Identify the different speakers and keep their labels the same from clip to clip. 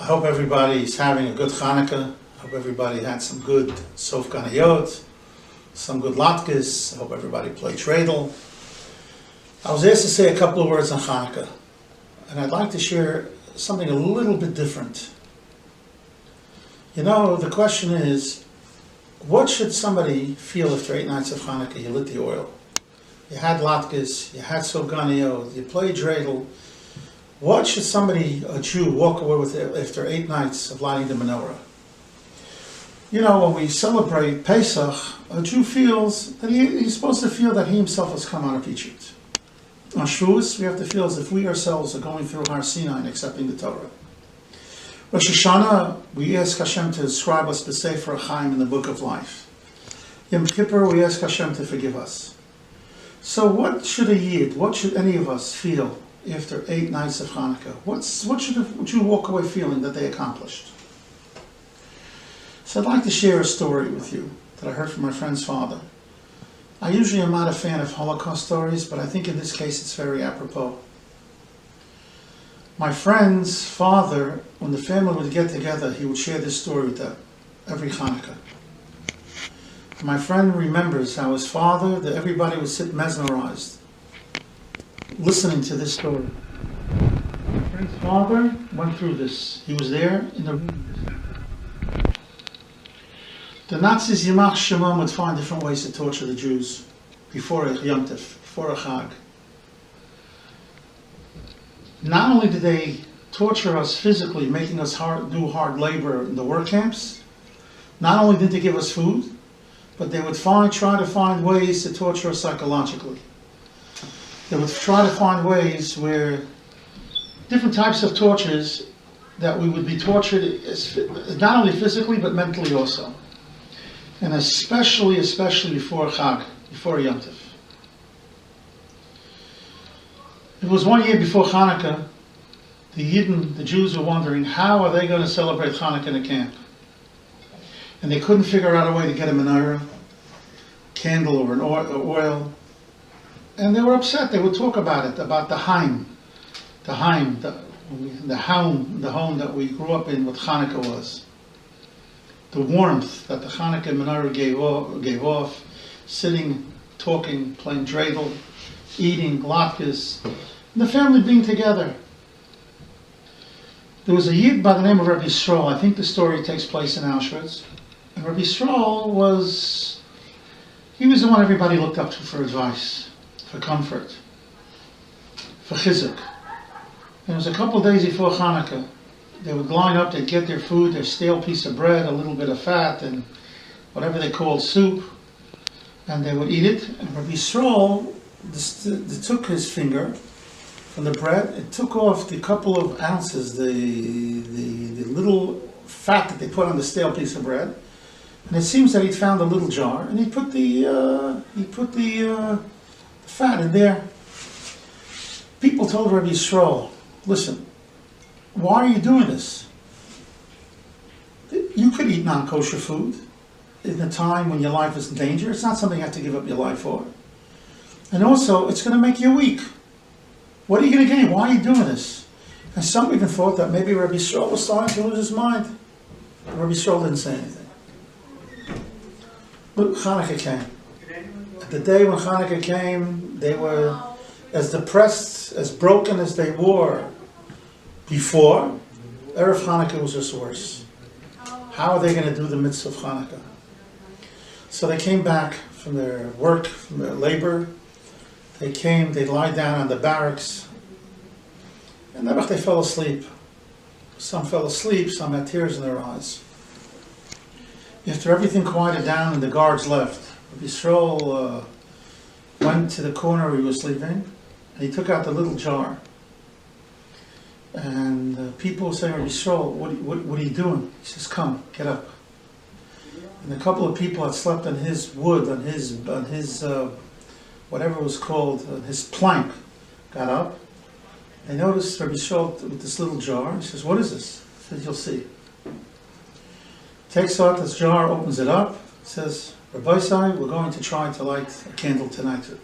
Speaker 1: I hope everybody's having a good Chanukah. I hope everybody had some good Sof Ganayot, some good latkes. I hope everybody played dreidel. I was asked to say a couple of words on Chanukah, and I'd like to share something a little bit different. You know, the question is, what should somebody feel after 8 nights of Chanukah? You lit the oil. You had latkes, you had Sof Ganayot, you played dreidel. What should somebody, a Jew, walk away with after 8 nights of lighting the menorah? You know, when we celebrate Pesach, a Jew feels that he's supposed to feel that he himself has come out of Egypt. On Shavuos, we have to feel as if we ourselves are going through Har Sinai and accepting the Torah. Rosh Hashanah, we ask Hashem to inscribe us b'Sefer Chaim in the Book of Life. Yom Kippur, we ask Hashem to forgive us. So what should a Yid, what should any of us feel after 8 nights of Hanukkah? What should you walk away feeling that they accomplished? So I'd like to share a story with you that I heard from my friend's father. I usually am not a fan of Holocaust stories, but I think in this case it's very apropos. My friend's father, when the family would get together, he would share this story with them every Hanukkah. My friend remembers how his father, that everybody would sit mesmerized, listening to this story. My friend's father went through this. He was there in the room. The Nazis, Yimach Shemam, would find different ways to torture the Jews before a Yom Tov, before a Chag. Not only did they torture us physically, making us do hard labor in the work camps, not only did they give us food, but they would try to find ways to torture us psychologically. They would try to find ways where different types of tortures that we would be tortured, not only physically, but mentally also. And especially before Chag, before Yom Tov. It was 1 year before Hanukkah. The Jews were wondering, how are they going to celebrate Hanukkah in a camp? And they couldn't figure out a way to get a menorah, candle, or an oil. And they were upset. They would talk about it, about the home that we grew up in, what Hanukkah was. The warmth that the Hanukkah menorah gave off, sitting, talking, playing dreidel, eating latkes, and the family being together. There was a Yid by the name of Rabbi Zucker. I think the story takes place in Auschwitz. And Rabbi Zucker was the one everybody looked up to for advice, for comfort, for chizuk. And it was a couple of days before Hanukkah. They would line up, they'd get their food, their stale piece of bread, a little bit of fat, and whatever they called soup, and they would eat it. And Rabbi Zucker took his finger from the bread and took off the couple of ounces, the little fat that they put on the stale piece of bread. And it seems that he'd found a little jar, and he put the fat in there. People told Rabbi Zucker, listen, why are you doing this? You could eat non-kosher food in a time when your life is in danger. It's not something you have to give up your life for. And also, it's going to make you weak. What are you going to gain? Why are you doing this? And some even thought that maybe Rabbi Zucker was starting to lose his mind. But Rabbi Zucker didn't say anything. But Hanukkah came. The day when Hanukkah came, they were as depressed, as broken as they were before. Erev Hanukkah was just worse. How are they going to do the mitzvah of Hanukkah? So they came back from their work, from their labor. They lied down on the barracks, and then they fell asleep. Some fell asleep, some had tears in their eyes. After everything quieted down and the guards left, Rabbi Zucker went to the corner he was sleeping, and he took out the little jar. And people were saying, Rabbi Zucker, what are you doing? He says, come, get up. And a couple of people had slept on his wood, on his whatever it was called, his plank, got up. They noticed Rabbi Zucker with this little jar. He says, what is this? He says, you'll see. Takes out this jar, opens it up, says, Rabbi Zucker, we're going to try to light a candle tonight for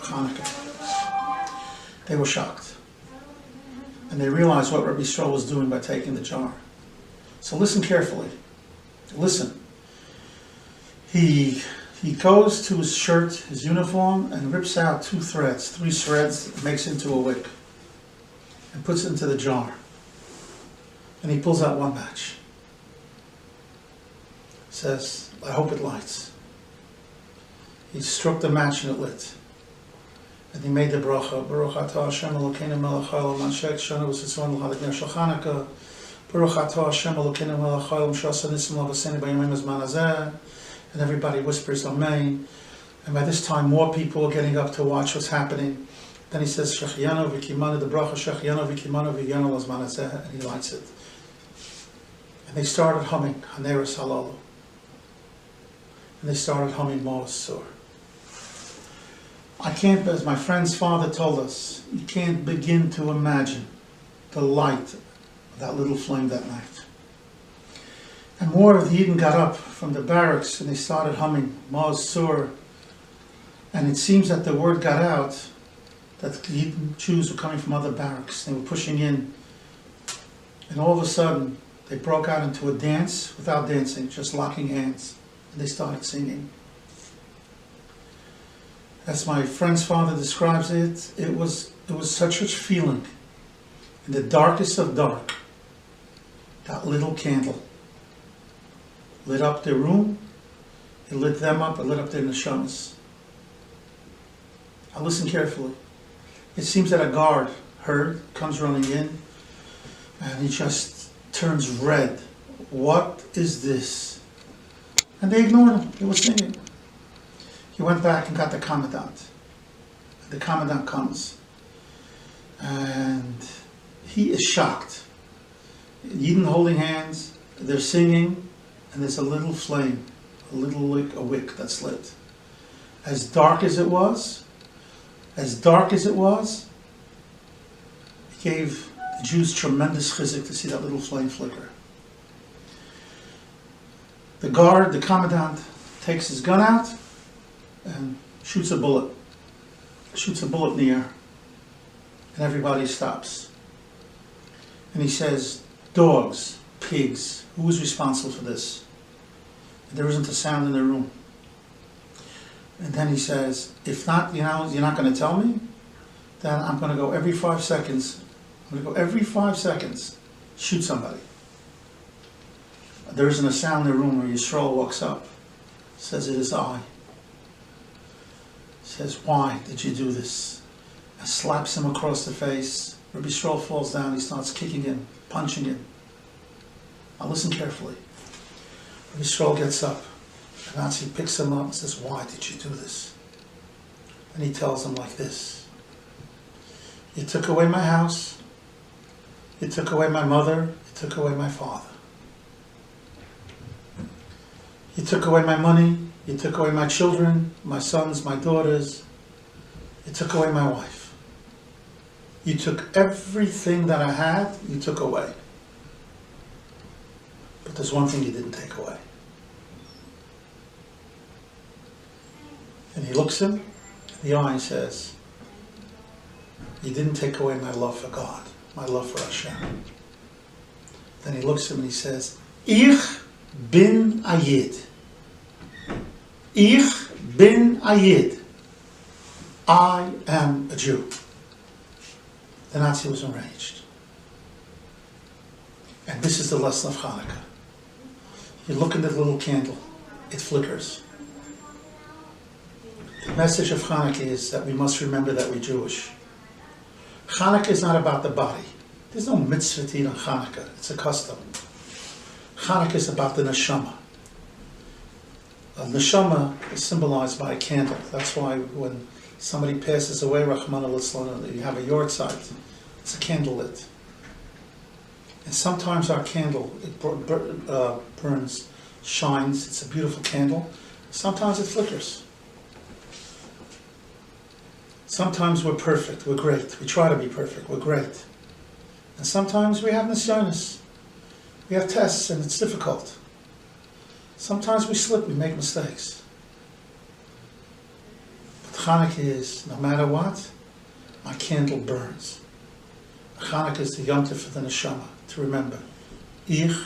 Speaker 1: Hanukkah. They were shocked. And they realized what Rabbi Zucker was doing by taking the jar. So listen carefully. Listen. He goes to his shirt, his uniform, and rips out 2 threads, 3 threads, makes into a wick, and puts it into the jar. And he pulls out 1 match. Says, I hope it lights. He struck the match and it lit. And he made the bracha. Baruch atah Hashem Elokeinu melech haolam anshek shana v'tzitzon l'chalik ner shel Chanukah. Baruch atah Hashem Elokeinu melech haolam shasa nisim l'vaseni b'yomim hazman hazeh. And everybody whispers Amen. And by this time more people are getting up to watch what's happening. Then he says, Shechianu v'kimanu, the bracha Shechianu v'kimanu v'yanu l'zman hazeh, and he lights it. And they started humming Haneres Halalu. And they started humming Moas Sur. I can't, as my friend's father told us, you can't begin to imagine the light of that little flame that night. And more of the Eden got up from the barracks and they started humming Moas Sur. And it seems that the word got out that the Eden Jews were coming from other barracks. They were pushing in. And all of a sudden, they broke out into a dance without dancing, just locking hands. And they started singing. As my friend's father describes it, it was such a feeling. In the darkest of dark, that little candle lit up their room, it lit them up, it lit up their neshamas. Now listen carefully. It seems that a guard heard, comes running in, and he just turns red. What is this? And they ignored him. They were singing. He went back and got the commandant. The commandant comes. And he is shocked. Yidden holding hands, they're singing, and there's a little flame, a wick that's lit. As dark as it was, it gave the Jews tremendous chizik to see that little flame flicker. The guard, the commandant, takes his gun out and shoots a bullet. Shoots a bullet in the air. And everybody stops. And he says, dogs, pigs, who is responsible for this? And there isn't a sound in the room. And then he says, if not, you're not going to tell me? Then I'm going to go every 5 seconds. Shoot somebody. There isn't a sound in the room where Yisrael walks up. Says, it is I. Says, why did you do this? And slaps him across the face. Rabbi Yisrael falls down. He starts kicking him, punching him. Now listen carefully. Rabbi Yisrael gets up. The Nazi picks him up and says, why did you do this? And he tells him like this. You took away my house. You took away my mother. You took away my father. You took away my money. You took away my children, my sons, my daughters. You took away my wife. You took everything that I had, you took away. But there's one thing you didn't take away. And he looks him in the eye and says, you didn't take away my love for God, my love for Hashem. Then he looks at him and he says, Ich bin a Yid. Ich bin a Yid. I am a Jew. The Nazi was enraged. And this is the lesson of Chanukah. You look at the little candle, it flickers. The message of Chanukah is that we must remember that we're Jewish. Chanukah is not about the body. There's no mitzvah to eat on Chanukah. It's a custom. Chanukah is about the neshama. A neshama is symbolized by a candle. That's why when somebody passes away, Rahman al-Islam, you have a yortzeit. It's a candle lit. And sometimes our candle, it burns, shines. It's a beautiful candle. Sometimes it flickers. Sometimes we're perfect, we're great. We try to be perfect, we're great. And sometimes we have nisyonos. We have tests and it's difficult. Sometimes we slip, we make mistakes. But Chanukah is, no matter what, my candle burns. Chanukah is the yom tov for the neshama, to remember. Ich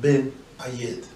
Speaker 1: been a Yid.